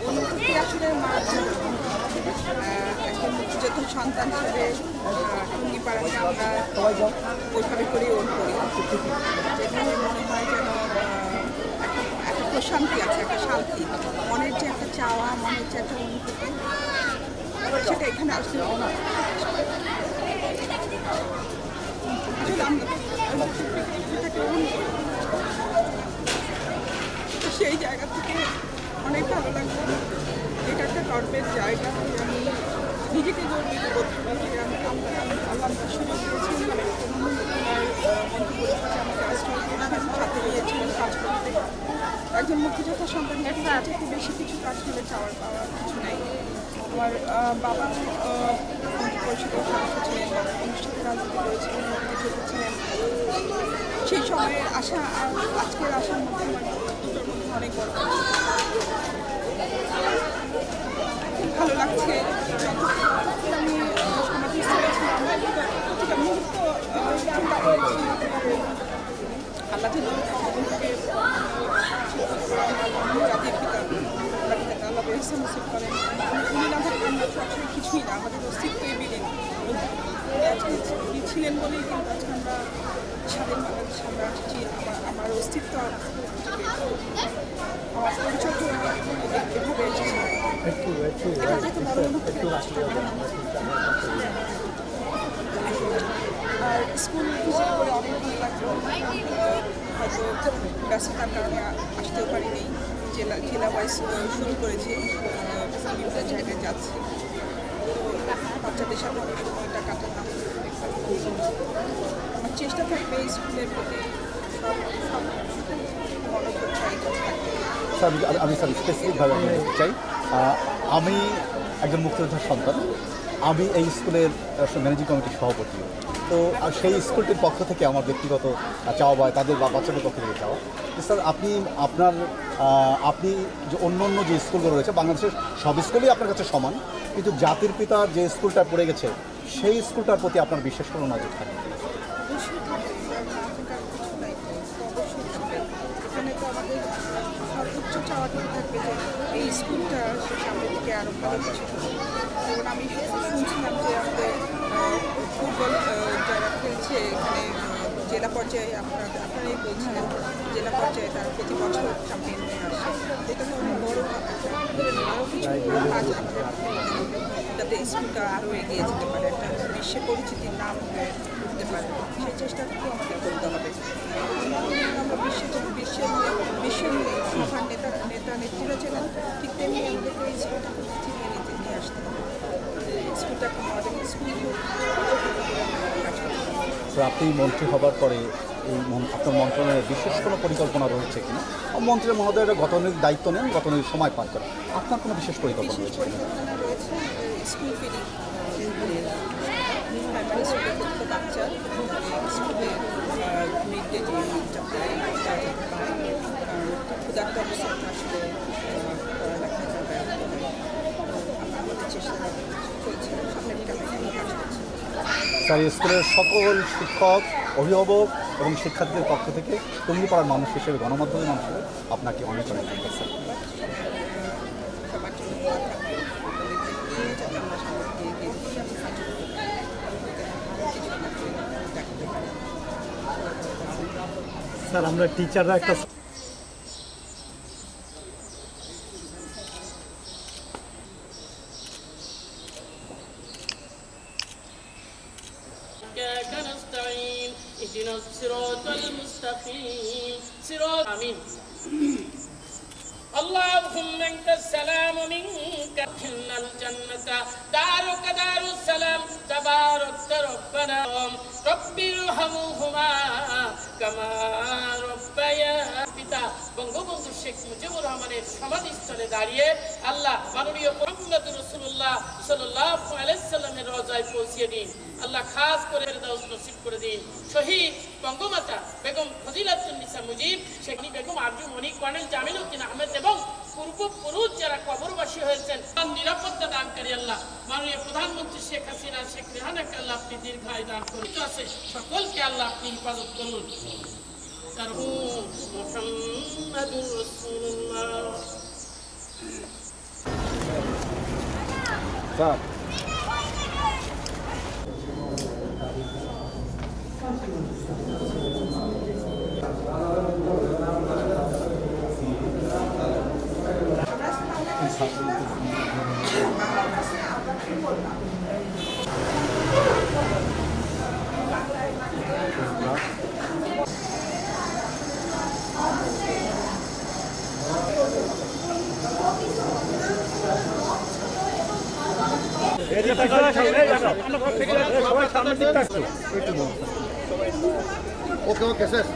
অনুভূতি আসলে একজন মুক্তিযোদ্ধা সন্তান হিসেবে টুঙ্গিপাড়াকে আমরা ওইভাবে করে ওন করি, যেখানে মনে হয় যেন একটা প্রশান্তি আছে, একটা শান্তি, মনের যে একটা চাওয়া, মনের যে একটা অনুভূতি, সেটা এখানে আসলে সেই জায়গা থেকে অনেক ভালো লাগলো। এটা একটা গর্বের জায়গা, আমি নিজেকে গর্বিত করতে পারি যে আমি আল্লাহ সুযোগ দিয়েছি, আমাকে আশ্রয় দিয়েছেন, সাথে নিয়েছেন কাজ করতে। একজন মুক্তিযোদ্ধা সন্তান খুব বেশি কিছু কাজ করে চাওয়ার পাওয়ার কিছু নেই। আমার বাবা পরিষদের সদস্য ছিলেন, অনুষ্ঠানে রাজনীতি করেছিলেন, মুক্তিযোদ্ধা ছিলেন। সেই সময়ে আসা আর আজকের আসার মধ্যে আমার দুটোর মধ্যে অনেক বড় ভালো লাগছে। আমি সমাজে ছিলাম, প্রতিটা মুহূর্ত চিন্তা করেছি আল্লাহ যেন জাতির পিতা আল্লাহ বেহসা নসিব করেন। উনি না থাকলে আমরা আসলে কিছুই না, আমাদের অস্তিত্বই বিলীন। উনি ছিলেন বলেই কিন্তু আজকে আমরা স্বাধীন বাংলাদেশ আমরা আসছি। আমার অস্তিত্ব আমার পরিচয় এভাবে এসেছে। এটা যেহেতু বড় আর স্কুল ভিজিট করে অনেক ভালো লাগলো। হয়তো ব্যস্ততার কারণে আসতেও পারিনি, জেলা ওয়াইজ শুরু করেছি, বিভিন্ন জায়গায় যাচ্ছি, বাচ্চাদের সাথে অনেক সময়টা কাটালাম। আমার চেষ্টা থাকবে স্কুলের প্রতি সব মনোযোগ থাকবে। আমি স্পেসিফিকভাবে বলতে চাই, আমি একজন মুক্তিযোদ্ধার সন্তান, আমি এই স্কুলের ম্যানেজিং কমিটির সভাপতি। তো সেই স্কুলটির পক্ষ থেকে আমার ব্যক্তিগত চাওয়া বা তাদের বাচ্চাদের পক্ষ থেকে চাওয়া, স্যার আপনি যে অন্য যে স্কুলগুলো রয়েছে, বাংলাদেশের সব স্কুলই আপনার কাছে সমান, কিন্তু জাতির পিতার যে স্কুলটা পড়ে গেছে সেই স্কুলটার প্রতি আপনার বিশেষ কোনো নজর থাকে? এখানে তো আমাদের সর্বোচ্চ চাওয়াটাই থাকবে যে এই স্কুলটা সামনের দিকে আরও ভালো কিছু। যেমন আমি শুনছিলাম যে আমাদের ফুটবল যারা খেলছে এখানে জেলা পর্যায়ে আপনারাই বলছিলেন জেলা পর্যায়ে তারা প্রতি বছর চ্যাম্পিয়ন হয়ে আসে। এটা তো অনেক বড় আরও কিছু কাজ আমাদের যাতে স্কুলটা আরও এগিয়ে যেতে পারে, একটা বিশ্বে পরিচিতির নাম হয়ে উঠতে পারে, সেই চেষ্টাটুকু আমাদের করতে হবে। আমরা বিশ্বের মহান নেতা নেত্রীরা ছিলেন, ঠিক তেমনি আমাদেরকে এই স্কুলটাকে চিনিয়ে নিয়ে আসতে হবে। স্কুলটা একটা মডেল স্কুল। তো আপনি মন্ত্রী হবার পরে এই আপনার মন্ত্রণালয়ের বিশেষ কোনো পরিকল্পনা রয়েছে কিনা? মন্ত্রী মহোদয়রা গতানুগতিক দায়িত্ব নেন, গতানুগতিক সময় পার করেন, আপনার কোনো বিশেষ পরিকল্পনা রয়েছে? স্কুল ফিডিং, প্রাইমারি স্কুলের প্রত্যেকটা বাচ্চা স্কুলে মিড ডে যে ক্ষুধার্ত অবস্থায় আসলে পড়ালেখা যাবে, আমাদের চেষ্টা চলছে। সামনের দিকে স্যার, স্কুলের সকল শিক্ষক, অভিভাবক এবং শিক্ষার্থীদের পক্ষ থেকে টুঙ্গিপাড়ার মানুষ হিসেবে, গণমাধ্যমের মানুষ হিসেবে আপনাকে অনেক অনেক ধন্যবাদ স্যার। স্যার, আমরা টিচাররা একটা اهدنا الصراط المستقيم صراط آمين اللهم انت السلام ومنك الجنة دارك دار السلام تبارك ربنا رب ارحمهما كما ربياني পিতা বঙ্গবন্ধু শেখ মুজিবুর রহমানের সমাধিস্থলে দাঁড়িয়ে আল্লাহ মাননীয় মুহাম্মদ রাসূলুল্লাহ সাল্লাল্লাহু আলাইহি সাল্লামের রওজায় পৌঁছিয়ে দিন। আল্লাহ খাস করে দাওয়াত নসিব করে দিন। শহীদ বঙ্গমাতা বেগম ফজিলাতুন্নিসা মুজিব, শেখনি বেগম আরজু মনি, কর্নেল জামিল উদ্দিন আহমেদ এবং পূর্বপুরুষ যারা কবরবাসী হয়েছেন নিরাপত্তা দানকারী আল্লাহ মাননীয় প্রধানমন্ত্রী শেখ হাসিনা, শেখ রেহানাকে আল্লাহ আপনি দীর্ঘায়ু দান করুন। আছে সকলকে আল্লাহ আপনি হিফাজত করুন। মুহাম্মাদুর রাসূলুল্লাহ। Sir okay sir